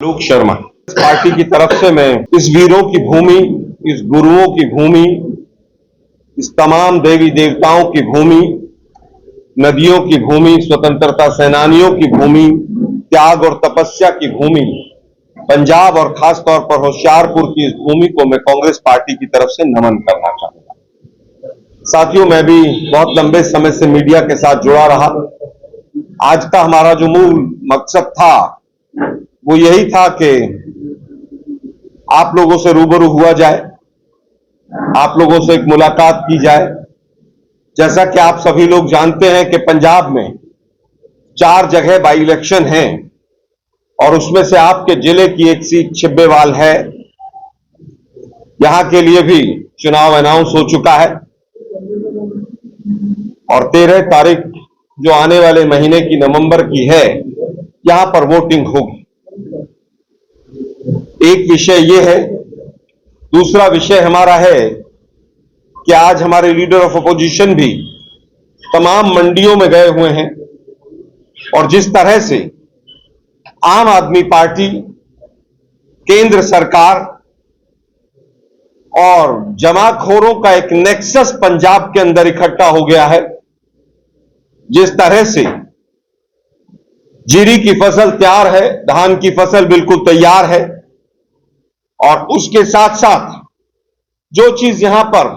लोक शर्मा। इस पार्टी की तरफ से मैं इस वीरों की भूमि, इस गुरुओं की भूमि, इस तमाम देवी देवताओं की भूमि, नदियों की भूमि, स्वतंत्रता सेनानियों की भूमि, त्याग और तपस्या की भूमि, पंजाब और खास तौर पर होशियारपुर की इस भूमि को मैं कांग्रेस पार्टी की तरफ से नमन करना चाहूंगा। साथियों, मैं भी बहुत लंबे समय से मीडिया के साथ जुड़ा रहा। आज का हमारा जो मूल मकसद था वो यही था कि आप लोगों से रूबरू हुआ जाए, आप लोगों से एक मुलाकात की जाए। जैसा कि आप सभी लोग जानते हैं कि पंजाब में 4 जगह बाई इलेक्शन हैं और उसमें से आपके जिले की एक सीट छिब्बेवाल है। यहां के लिए भी चुनाव अनाउंस हो चुका है और 13 तारीख जो आने वाले महीने की नवंबर की है, यहां पर वोटिंग होगी। एक विषय यह है। दूसरा विषय हमारा है कि आज हमारे लीडर ऑफ अपोजिशन भी तमाम मंडियों में गए हुए हैं और जिस तरह से आम आदमी पार्टी, केंद्र सरकार और जमाखोरों का एक नेक्सस पंजाब के अंदर इकट्ठा हो गया है, जिस तरह से जीरी की फसल तैयार है, धान की फसल बिल्कुल तैयार है और उसके साथ साथ जो चीज यहां पर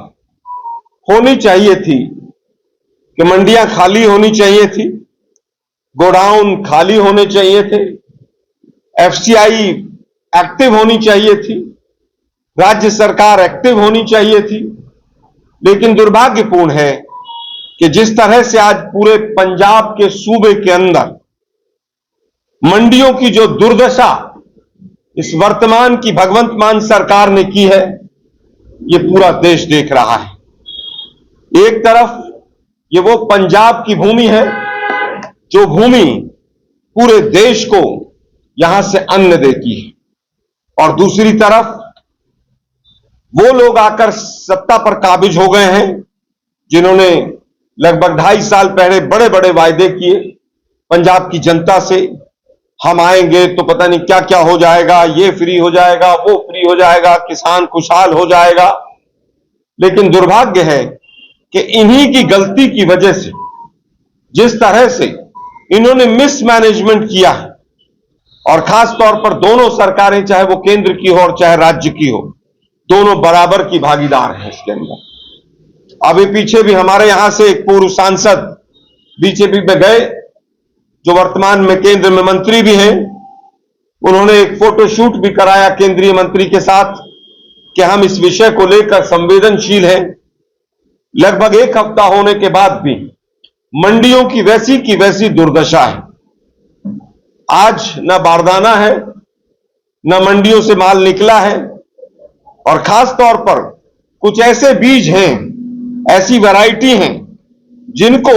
होनी चाहिए थी कि मंडियां खाली होनी चाहिए थी, गोडाउन खाली होने चाहिए थे, एफसीआई एक्टिव होनी चाहिए थी, राज्य सरकार एक्टिव होनी चाहिए थी, लेकिन दुर्भाग्यपूर्ण है कि जिस तरह से आज पूरे पंजाब के सूबे के अंदर मंडियों की जो दुर्दशा इस वर्तमान की भगवंत मान सरकार ने की है, ये पूरा देश देख रहा है। एक तरफ ये वो पंजाब की भूमि है जो भूमि पूरे देश को यहां से अन्न देती है और दूसरी तरफ वो लोग आकर सत्ता पर काबिज हो गए हैं जिन्होंने लगभग 2.5 साल पहले बड़े बड़े वायदे किए पंजाब की जनता से। हम आएंगे तो पता नहीं क्या क्या हो जाएगा, ये फ्री हो जाएगा, वो फ्री हो जाएगा, किसान खुशहाल हो जाएगा। लेकिन दुर्भाग्य है कि इन्हीं की गलती की वजह से जिस तरह से इन्होंने मिसमैनेजमेंट किया है और खास तौर पर दोनों सरकारें, चाहे वो केंद्र की हो और चाहे राज्य की हो, दोनों बराबर की भागीदार हैं इसके अंदर। अभी पीछे भी हमारे यहां से एक पूर्व सांसद बीजेपी में गए जो वर्तमान में केंद्र में मंत्री भी हैं, उन्होंने एक फोटोशूट भी कराया केंद्रीय मंत्री के साथ कि हम इस विषय को लेकर संवेदनशील हैं। लगभग 1 हफ्ता होने के बाद भी मंडियों की वैसी दुर्दशा है। आज न बारदाना है, न मंडियों से माल निकला है और खास तौर पर कुछ ऐसे बीज हैं, ऐसी वैरायटी हैं जिनको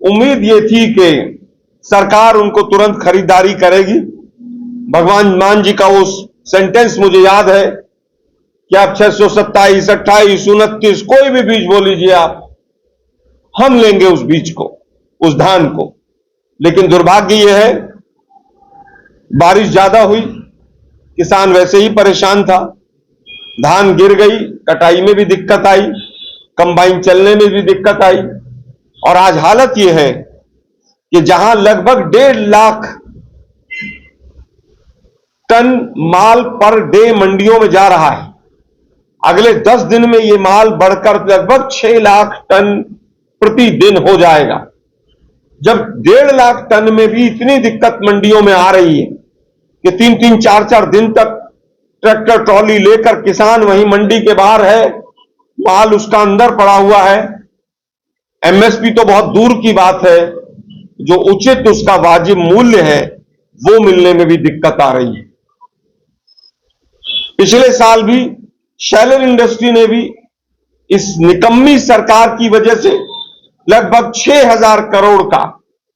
उम्मीद ये थी कि सरकार उनको तुरंत खरीदारी करेगी। भगवान मान जी का वो सेंटेंस मुझे याद है कि आप 627, 28, 29 कोई भी बीज बोल लीजिए आप, हम लेंगे उस बीज को, उस धान को। लेकिन दुर्भाग्य यह है बारिश ज्यादा हुई, किसान वैसे ही परेशान था, धान गिर गई, कटाई में भी दिक्कत आई, कंबाइन चलने में भी दिक्कत आई और आज हालत यह है कि जहां लगभग 1.5 लाख टन माल पर डे मंडियों में जा रहा है, अगले 10 दिन में यह माल बढ़कर लगभग 6 लाख टन प्रतिदिन हो जाएगा। जब 1.5 लाख टन में भी इतनी दिक्कत मंडियों में आ रही है कि 3-3, 4-4 दिन तक ट्रैक्टर ट्रॉली लेकर किसान वहीं मंडी के बाहर है, माल उसका अंदर पड़ा हुआ है, एमएसपी तो बहुत दूर की बात है, जो उचित उसका वाजिब मूल्य है वो मिलने में भी दिक्कत आ रही है। पिछले साल भी शैलर इंडस्ट्री ने भी इस निकम्मी सरकार की वजह से लगभग 6,000 करोड़ का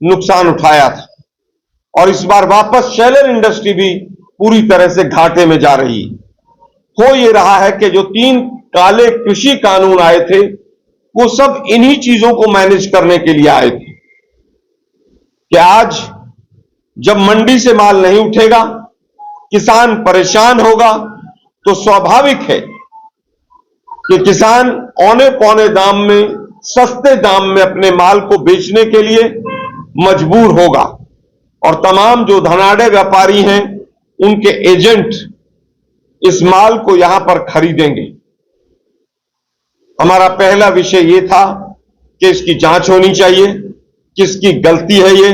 नुकसान उठाया था और इस बार वापस शैलर इंडस्ट्री भी पूरी तरह से घाटे में जा रही है। हो यह रहा है कि जो 3 काले कृषि कानून आए थे वो सब इन्हीं चीजों को मैनेज करने के लिए आए थे कि आज जब मंडी से माल नहीं उठेगा किसान परेशान होगा तो स्वाभाविक है कि किसान औने पौने दाम में, सस्ते दाम में अपने माल को बेचने के लिए मजबूर होगा और तमाम जो धनाढ़ व्यापारी हैं उनके एजेंट इस माल को यहां पर खरीदेंगे। हमारा पहला विषय यह था कि इसकी जांच होनी चाहिए, किसकी गलती है ये,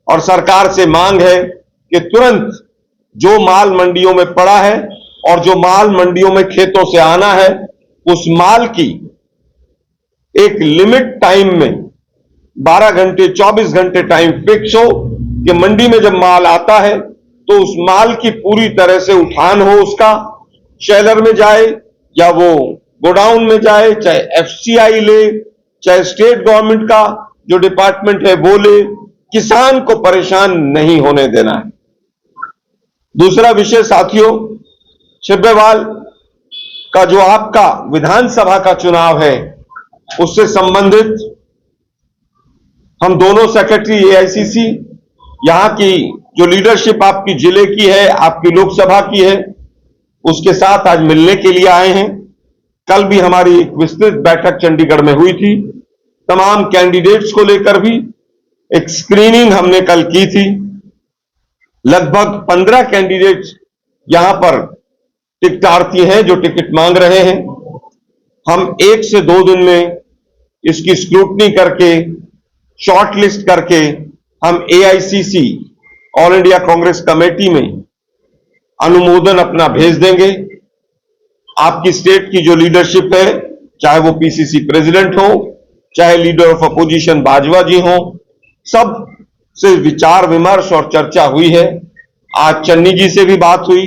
और सरकार से मांग है कि तुरंत जो माल मंडियों में पड़ा है और जो माल मंडियों में खेतों से आना है उस माल की एक लिमिट टाइम में 12 घंटे 24 घंटे टाइम फिक्स हो कि मंडी में जब माल आता है तो उस माल की पूरी तरह से उठान हो, उसका शेलर में जाए या वो गोडाउन में जाए, चाहे एफसीआई ले, चाहे स्टेट गवर्नमेंट का जो डिपार्टमेंट है वो ले, किसान को परेशान नहीं होने देना है। दूसरा विषय साथियों, छिब्बेवाल का जो आपका विधानसभा का चुनाव है उससे संबंधित हम दोनों सेक्रेटरी एआईसीसी, यहां की जो लीडरशिप आपकी जिले की है, आपकी लोकसभा की है, उसके साथ आज मिलने के लिए आए हैं। कल भी हमारी एक विस्तृत बैठक चंडीगढ़ में हुई थी, तमाम कैंडिडेट्स को लेकर भी एक स्क्रीनिंग हमने कल की थी। लगभग 15 कैंडिडेट्स यहां पर टिकटार्थी हैं जो टिकट मांग रहे हैं। हम 1 से 2 दिन में इसकी स्क्रूटनी करके, शॉर्ट लिस्ट करके हम AICC all India Congress committee में अनुमोदन अपना भेज देंगे। आपकी स्टेट की जो लीडरशिप है, चाहे वो पीसीसी प्रेसिडेंट हो, चाहे लीडर ऑफ अपोजिशन बाजवा जी हो, सब से विचार विमर्श और चर्चा हुई है। आज चन्नी जी से भी बात हुई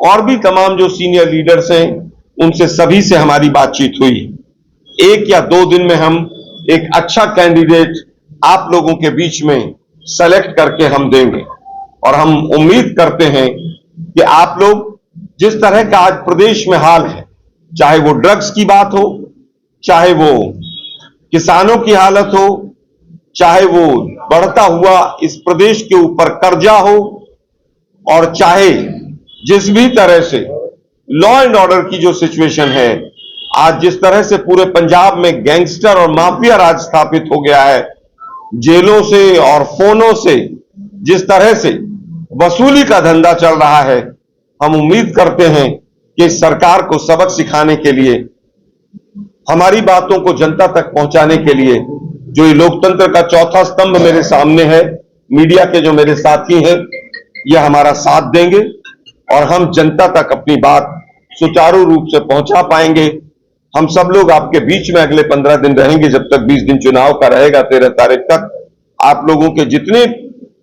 और भी तमाम जो सीनियर लीडर्स हैं उनसे सभी से हमारी बातचीत हुई। 1 या 2 दिन में हम एक अच्छा कैंडिडेट आप लोगों के बीच में सेलेक्ट करके हम देंगे और हम उम्मीद करते हैं कि आप लोग जिस तरह का आज प्रदेश में हाल है, चाहे वो ड्रग्स की बात हो, चाहे वो किसानों की हालत हो, चाहे वो बढ़ता हुआ इस प्रदेश के ऊपर कर्जा हो, और चाहे जिस भी तरह से लॉ एंड ऑर्डर की जो सिचुएशन है, आज जिस तरह से पूरे पंजाब में गैंगस्टर और माफिया राज स्थापित हो गया है, जेलों से और फोनों से जिस तरह से वसूली का धंधा चल रहा है, हम उम्मीद करते हैं कि इस सरकार को सबक सिखाने के लिए, हमारी बातों को जनता तक पहुंचाने के लिए, जो ये लोकतंत्र का चौथा स्तंभ मेरे सामने है, मीडिया के जो मेरे साथी हैं, ये हमारा साथ देंगे और हम जनता तक अपनी बात सुचारू रूप से पहुंचा पाएंगे। हम सब लोग आपके बीच में अगले 15 दिन रहेंगे, जब तक 20 दिन चुनाव का रहेगा, 13 तारीख तक। आप लोगों के जितने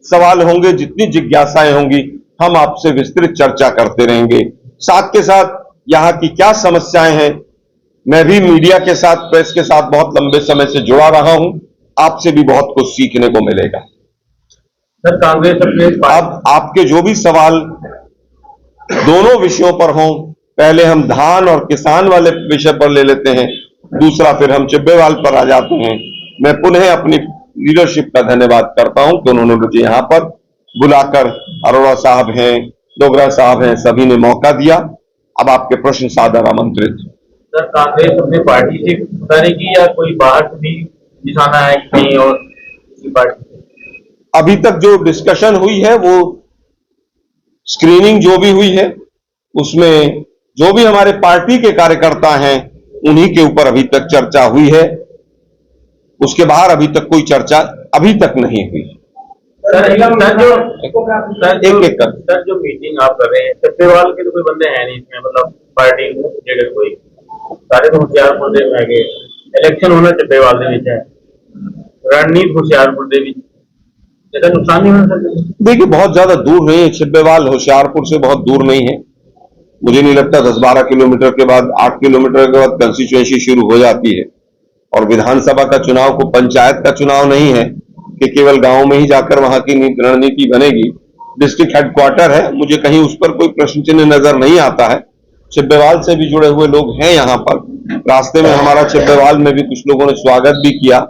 सवाल होंगे, जितनी जिज्ञासाएं होंगी, हम आपसे विस्तृत चर्चा करते रहेंगे। साथ के साथ यहां की क्या समस्याएं हैं, मैं भी मीडिया के साथ, प्रेस के साथ बहुत लंबे समय से जुड़ा रहा हूं, आपसे भी बहुत कुछ सीखने को मिलेगा। सर, कांग्रेस अब आपके जो भी सवाल दोनों विषयों पर हों, पहले हम धान और किसान वाले विषय पर ले लेते हैं, दूसरा फिर हम छिब्बेवाल पर आ जाते हैं। मैं पुनः अपनी लीडरशिप का धन्यवाद करता हूं कि उन्होंने मुझे यहां पर बुलाकर, अरोड़ा साहब हैं, डोगरा साहब हैं, सभी ने मौका दिया। अब आपके प्रश्न सादर आमंत्रित। सर, कांग्रेस अपनी पार्टी से करेगी या कोई बाहर से भी निशाना है कि कहीं और किसी पार्टी से? अभी तक जो डिस्कशन हुई है, वो स्क्रीनिंग जो भी हुई है उसमें जो भी हमारे पार्टी के कार्यकर्ता हैं उन्हीं के ऊपर अभी तक चर्चा हुई है। उसके बाहर अभी तक कोई चर्चा अभी तक नहीं हुई। सर, जो मीटिंग आप कर रहे हैं, छिब्बेवाल के तो कोई बंदे हैं नहीं इसमें, मतलब पार्टी लीडर कोई, सारे तो होशियारपुर दे में गए। इलेक्शन होना छिब्बेवाल दे विच है, रणनीति होशियारपुर दे विच, इसका नुकसान नहीं होना सकता? देखिए, बहुत ज्यादा दूर नहीं है छिब्बेवाल, होशियारपुर से बहुत दूर नहीं है। मुझे नहीं लगता 10-12 किलोमीटर के बाद, 8 किलोमीटर के बाद कंस्टिट्यूएंसी शुरू हो जाती है। और विधानसभा का चुनाव को पंचायत का चुनाव नहीं है कि केवल गांव में ही जाकर वहां की रणनीति बनेगी। डिस्ट्रिक्ट हेडक्वार्टर है, मुझे कहीं उस पर कोई प्रश्न चिन्ह नजर नहीं आता है। छिब्बेवाल से भी जुड़े हुए लोग हैं यहाँ पर। रास्ते में हमारा छिब्बेवाल में भी कुछ लोगों ने स्वागत भी किया।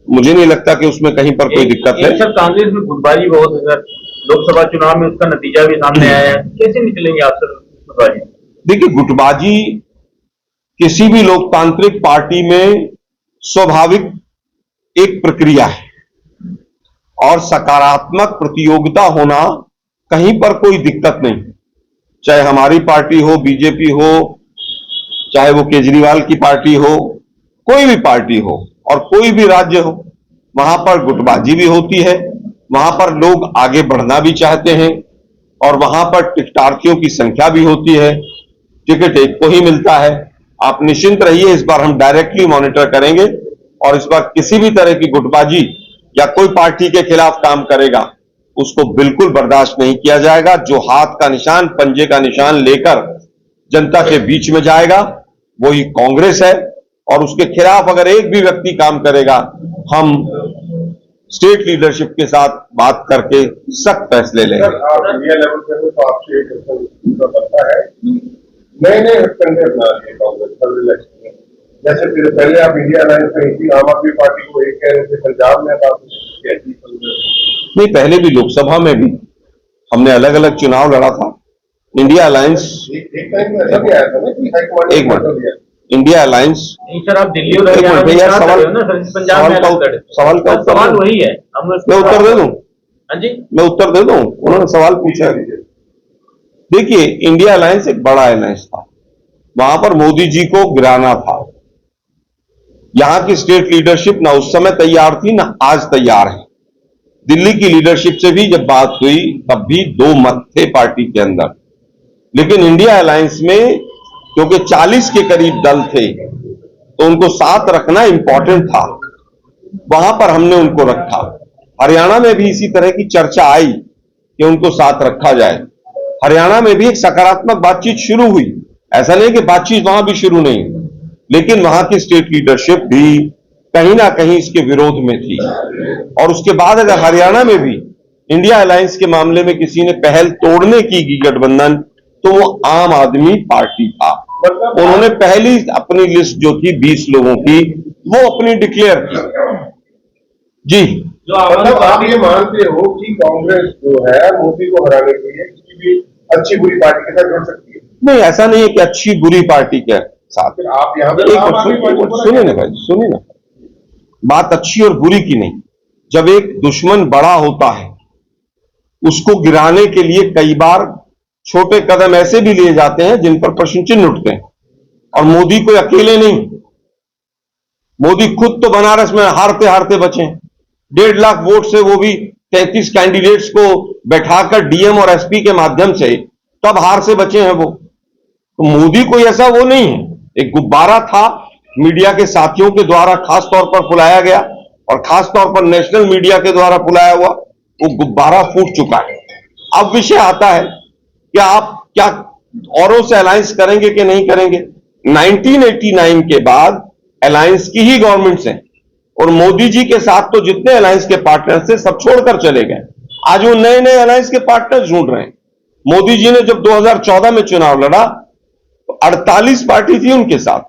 मुझे नहीं लगता कि उसमें कहीं पर कोई दिक्कत है। सर, कांग्रेस में गुटबाजी बहुत है सर, लोकसभा चुनाव में उसका नतीजा भी सामने आया है, कैसे निकलेंगे आप सर गुटबाजी? देखिए, गुटबाजी किसी भी लोकतांत्रिक पार्टी में स्वाभाविक एक प्रक्रिया है और सकारात्मक प्रतियोगिता होना कहीं पर कोई दिक्कत नहीं, चाहे हमारी पार्टी हो, बीजेपी हो, चाहे वो केजरीवाल की पार्टी हो, कोई भी पार्टी हो और कोई भी राज्य हो, वहां पर गुटबाजी भी होती है, वहां पर लोग आगे बढ़ना भी चाहते हैं और वहां पर टिकटार्थियों की संख्या भी होती है, टिकट एक को ही मिलता है। आप निश्चिंत रहिए, इस बार हम डायरेक्टली मॉनिटर करेंगे और इस बार किसी भी तरह की गुटबाजी या कोई पार्टी के खिलाफ काम करेगा उसको बिल्कुल बर्दाश्त नहीं किया जाएगा। जो हाथ का निशान, पंजे का निशान लेकर जनता के बीच में जाएगा वही कांग्रेस है और उसके खिलाफ अगर एक भी व्यक्ति काम करेगा, हम स्टेट लीडरशिप के साथ बात करके सख्त फैसले लेंगे। आप इंडिया लेवल पे हो तो आपसे एक क्वेश्चन बनता है, नए नए हथकंडे अपना लिए कांग्रेस हर इलेक्शन में, जैसे फिर पहले आप इंडिया अलायंस में थी, आम आदमी पार्टी को एक कह रहे थे, पंजाब में आप नहीं, पहले भी लोकसभा में भी हमने अलग अलग चुनाव लड़ा था। इंडिया अलायंस एक टाइम में ऐसा भी आया था ना कि हाईकमांड एक मिनट, इंडिया अलायंस नहीं सर, आप दिल्ली और हरियाणा में यार, क्या सवाल कर रहे हो ना सर, पंजाब में अलग लड़े। सवाल वही है, मैं उत्तर दे दूं? हाँ जी, मैं उत्तर दे दूं? उन्होंने सवाल पूछा है। देखिए, इंडिया अलायंस एक बड़ा अलायंस था, वहां पर मोदी जी को गिराना था। यहां की स्टेट लीडरशिप ना उस समय तैयार थी ना आज तैयार है। दिल्ली की लीडरशिप से भी जब बात हुई तब भी दो मत थे पार्टी के अंदर, लेकिन इंडिया अलायंस में क्योंकि 40 के करीब दल थे तो उनको साथ रखना इंपॉर्टेंट था, वहां पर हमने उनको रखा। हरियाणा में भी इसी तरह की चर्चा आई कि उनको साथ रखा जाए। हरियाणा में भी एक सकारात्मक बातचीत शुरू हुई, ऐसा नहीं कि बातचीत वहां भी शुरू नहीं, लेकिन वहां की स्टेट लीडरशिप भी कहीं ना कहीं इसके विरोध में थी। और उसके बाद अगर हरियाणा में भी इंडिया अलायंस के मामले में किसी ने पहल तोड़ने की गठबंधन, तो वो आम आदमी पार्टी था। उन्होंने पहली अपनी लिस्ट जो थी 20 लोगों की वो अपनी डिक्लेयर की। जी, मतलब आप ये मानते हो कि कांग्रेस जो है मोदी को हराने के लिए किसी भी अच्छी बुरी पार्टी के साथ जुड़ सकती है? नहीं, ऐसा नहीं है कि अच्छी बुरी पार्टी के साथ। फिर आप यहाँ पे सुनिए ना भाई, सुनिए ना, बात अच्छी और बुरी की नहीं। जब एक दुश्मन बड़ा होता है उसको गिराने के लिए कई बार छोटे कदम ऐसे भी लिए जाते हैं जिन पर प्रश्न चिन्ह उठते हैं, और मोदी कोई अकेले नहीं। मोदी खुद तो बनारस में हारते हारते बचे, 1.5 लाख वोट से, वो भी 33 कैंडिडेट्स को बैठाकर डीएम और एसपी के माध्यम से, तब हार से बचे हैं वो। तो मोदी कोई ऐसा वो नहीं है, एक गुब्बारा था, मीडिया के साथियों के द्वारा खास तौर पर फुलाया गया और खास तौर पर नेशनल मीडिया के द्वारा फुलाया हुआ वो गुब्बारा फूट चुका है। अब विषय आता है कि आप क्या औरों से अलायंस करेंगे कि नहीं करेंगे। 1989 के बाद अलायंस की ही गवर्नमेंट्स हैं और मोदी जी के साथ तो जितने अलायंस के पार्टनर्स थे सब छोड़कर चले गए। आज वो नए नए अलायंस के पार्टनर्स ढूंढ रहे हैं। मोदी जी ने जब 2014 में चुनाव लड़ा तो 48 पार्टी थी उनके साथ,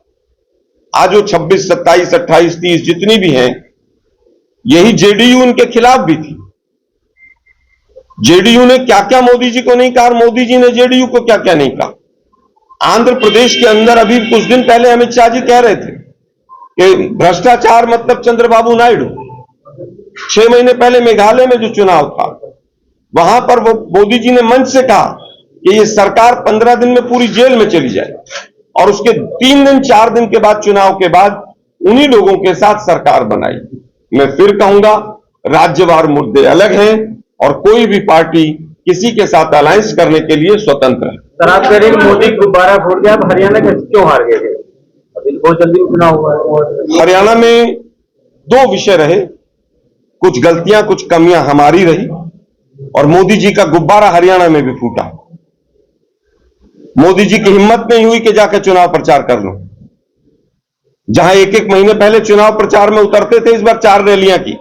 आज वो 26, 27, 28, 30 जितनी भी हैं, यही जेडीयू उनके खिलाफ भी थी। जेडीयू ने क्या क्या मोदी जी को नहीं कहा, मोदी जी ने जेडीयू को क्या क्या नहीं कहा। आंध्र प्रदेश के अंदर अभी कुछ दिन पहले अमित शाह जी कह रहे थे कि भ्रष्टाचार मतलब चंद्रबाबू नायडू। 6 महीने पहले मेघालय में जो चुनाव था वहां पर वो मोदी जी ने मंच से कहा कि ये सरकार 15 दिन में पूरी जेल में चली जाए, और उसके 3 दिन 4 दिन के बाद, चुनाव के बाद, उन्हीं लोगों के साथ सरकार बनाई। मैं फिर कहूंगा, राज्यवार मुद्दे अलग हैं और कोई भी पार्टी किसी के साथ अलायंस करने के लिए स्वतंत्र है। सर आप कह रहे हैं मोदी गुब्बारा फोड़ के आप हरियाणा के क्यों हार गए थे? अभी बहुत जल्दी चुनाव हुआ है। हरियाणा में 2 विषय रहे, कुछ गलतियां कुछ कमियां हमारी रही और मोदी जी का गुब्बारा हरियाणा में भी फूटा। मोदी जी की हिम्मत नहीं हुई कि जाकर चुनाव प्रचार कर लो। जहां 1-1 महीने पहले चुनाव प्रचार में उतरते थे, इस बार 4 रैलियां की।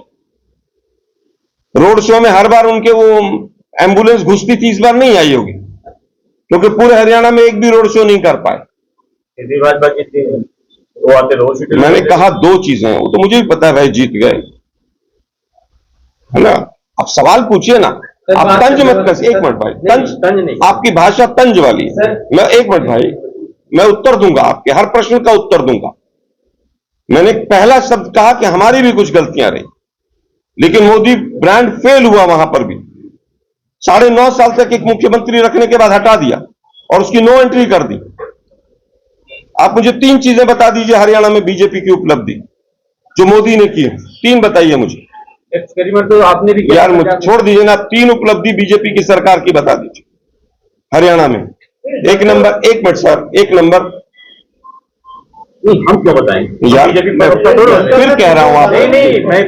रोड शो में हर बार उनके वो एम्बुलेंस घुसती थी, इस बार नहीं आई होगी क्योंकि पूरे हरियाणा में एक भी रोड शो नहीं कर पाए। मैंने कहा 2 चीजें, वो तो मुझे भी पता है भाई, जीत गए, है ना। अब सवाल पूछिए ना। आप तंज मत कस, एक मिनट भाई, तंज नहीं, आपकी भाषा तंज वाली है। सर। मैं एक मिनट भाई, मैं उत्तर दूंगा, आपके हर प्रश्न का उत्तर दूंगा। मैंने पहला शब्द कहा कि हमारी भी कुछ गलतियां रही, लेकिन मोदी ब्रांड फेल हुआ वहां पर भी। 9.5 साल तक एक मुख्यमंत्री रखने के बाद हटा दिया और उसकी नो एंट्री कर दी। आप मुझे 3 चीजें बता दीजिए हरियाणा में बीजेपी की उपलब्धि जो मोदी ने की है, 3 बताइए मुझे। एक्सपेरिमेंट तो आपने भी किया यार मुझे छोड़ दीजिए ना, 3 उपलब्धि बीजेपी की सरकार की बता दीजिए हरियाणा में। एक नंबर, एक मिनट सर, एक नंबर। नहीं, हम क्यों बताएंगे यार बीजेपी मैं फिर कह रहा हूं आप, नहीं नहीं, मैं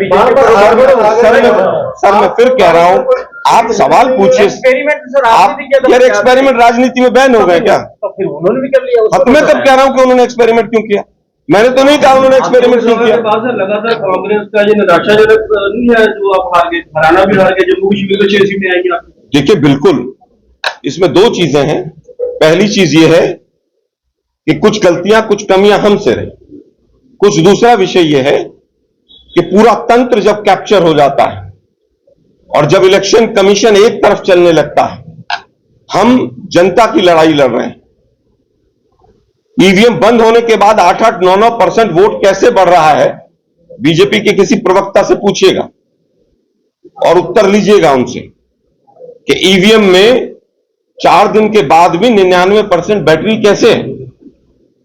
सर मैं फिर कह रहा हूं, आप सवाल पूछिए। एक्सपेरिमेंट सर आप आपने भी किया था। यार एक्सपेरिमेंट राजनीति में बैन हो गए क्या? तो फिर उन्होंने भी कर लिया। अब मैं तब कह रहा हूं कि उन्होंने एक्सपेरिमेंट क्यों किया। मैंने तो नहीं कहा उन्होंने एक्सपेरिमेंट क्यों किया। लगातार कांग्रेस का ये निराशाजनक नहीं है जो आप हार गए, हरियाणा भी हार गए, जम्मू कश्मीर में 6 सीटें आएंगी आपकी। देखिए बिल्कुल, इसमें 2 चीजें हैं। पहली चीज ये है कि कुछ गलतियां, कुछ कमियां हमसे रही। कुछ दूसरा विषय यह है कि पूरा तंत्र जब कैप्चर हो जाता है और जब इलेक्शन कमीशन एक तरफ चलने लगता है, हम जनता की लड़ाई लड़ रहे हैं। ईवीएम बंद होने के बाद 8-8, 9-9% वोट कैसे बढ़ रहा है, बीजेपी के किसी प्रवक्ता से पूछिएगा और उत्तर लीजिएगा उनसे कि ईवीएम में 4 दिन के बाद भी 99% बैटरी कैसे है।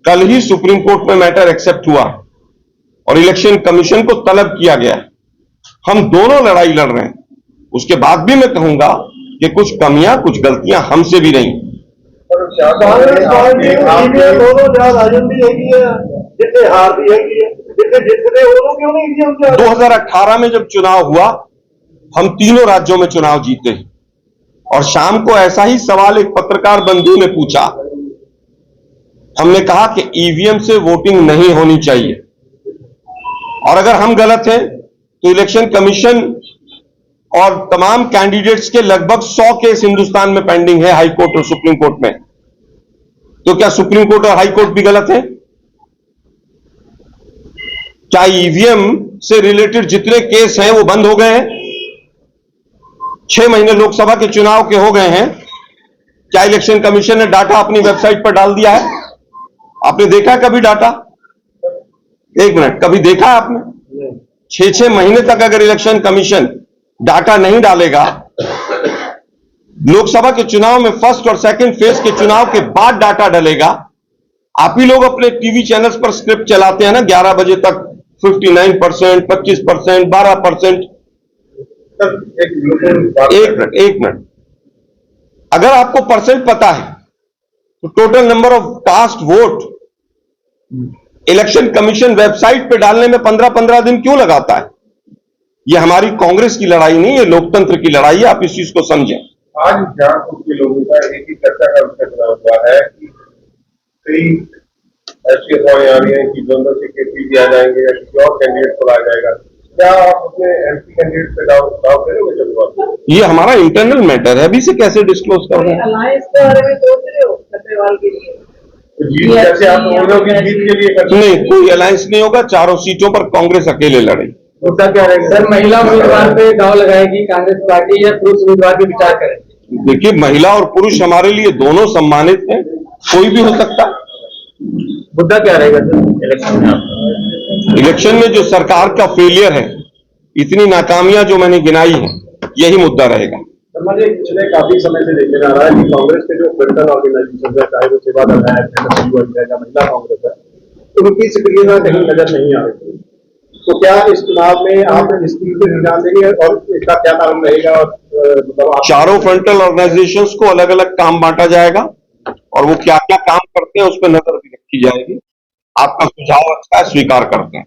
कल ही सुप्रीम कोर्ट में मैटर एक्सेप्ट हुआ और इलेक्शन कमीशन को तलब किया गया। हम दोनों लड़ाई लड़ रहे हैं। उसके बाद भी मैं कहूंगा कि कुछ कमियां, कुछ गलतियां हमसे भी रही। कांग्रेस पार्टी ईवीएम दोनों ज्यादा आजम भी है, जितने हार भी है, जितने जितने वो क्यों नहीं ईवीएम 2018 में जब चुनाव हुआ, हम तीनों राज्यों में चुनाव जीते और शाम को ऐसा ही सवाल एक पत्रकार बंधु ने पूछा। हमने कहा कि ईवीएम से वोटिंग नहीं होनी चाहिए और अगर हम गलत हैं तो इलेक्शन कमीशन और तमाम कैंडिडेट्स के लगभग 100 केस हिंदुस्तान में पेंडिंग है हाई कोर्ट और सुप्रीम कोर्ट में। तो क्या सुप्रीम कोर्ट और हाई कोर्ट भी गलत है? क्या ईवीएम से रिलेटेड जितने केस हैं वो बंद हो गए हैं? 6 महीने लोकसभा के चुनाव के हो गए हैं, क्या इलेक्शन कमीशन ने डाटा अपनी वेबसाइट पर डाल दिया है? आपने देखा कभी डाटा? एक मिनट, कभी देखा आपने? 6-6 महीने तक अगर इलेक्शन कमीशन डाटा नहीं डालेगा, लोकसभा के चुनाव में फर्स्ट और सेकंड फेज के चुनाव के बाद डाटा डालेगा। आप ही लोग अपने टीवी चैनल्स पर स्क्रिप्ट चलाते हैं ना, 11 बजे तक 59%, 25%, 12%। एक मिनट, अगर आपको परसेंट पता है तो total number of cast vote election commission website पे डालने में 15-15 दिन क्यों लगाता है? ये हमारी कांग्रेस की लड़ाई नहीं, ये लोकतंत्र की लड़ाई है। आप इस चीज को समझें। आज झारखंड के लोगों का एक ही चर्चा का विषय बना हुआ है कि कई ऐसी अफवाहें आ रही हैं कि द्वंद्व से केपी आ जाएंगे या किसी और कैंडिडेट को आ जाएगा। क्या आप अपने एमपी कैंडिडेट पे दाव करेंगे? जब ये हमारा इंटरनल मैटर है, अभी से कैसे डिस्क्लोज कर रहे हैं? अलायंस के बारे में सोच रहे हो छत्तीसगढ़ के लिए? जीत कैसे आप बोल रहे हो कि जीत के लिए नहीं, कोई अलायंस नहीं होगा। 4 सीटों पर कांग्रेस अकेले लड़ेगी। मुद्दा क्या रहेगा सर? महिला उम्मीदवार पे दाव लगाएगी कांग्रेस पार्टी या पुरुष उम्मीदवार पे विचार करेंगे? देखिए, महिला और पुरुष हमारे लिए दोनों सम्मानित हैं, कोई भी हो सकता है। मुद्दा क्या रहेगा सर इलेक्शन में? आप इलेक्शन में जो सरकार का फेलियर है, इतनी नाकामियां जो मैंने गिनाई है, यही मुद्दा रहेगा। मुझे पिछले काफी समय से देखने आ रहा है कि कांग्रेस के जो फ्रंटल ऑर्गेनाइजेशन है, चाहे वो सेवा दल है, या महिला कांग्रेस है, उनकी सक्रियता कहीं नजर नहीं आ रही। तो क्या इस चुनाव में आप इस चीज पे ध्यान देंगे और इसका क्या कारण रहेगा? और मतलब चारों फ्रंटल ऑर्गेनाइजेशंस को अलग अलग काम बांटा जाएगा और वो क्या क्या काम करते हैं उस पर नजर भी रखी जाएगी। आपका सुझाव अच्छा है, स्वीकार करते हैं।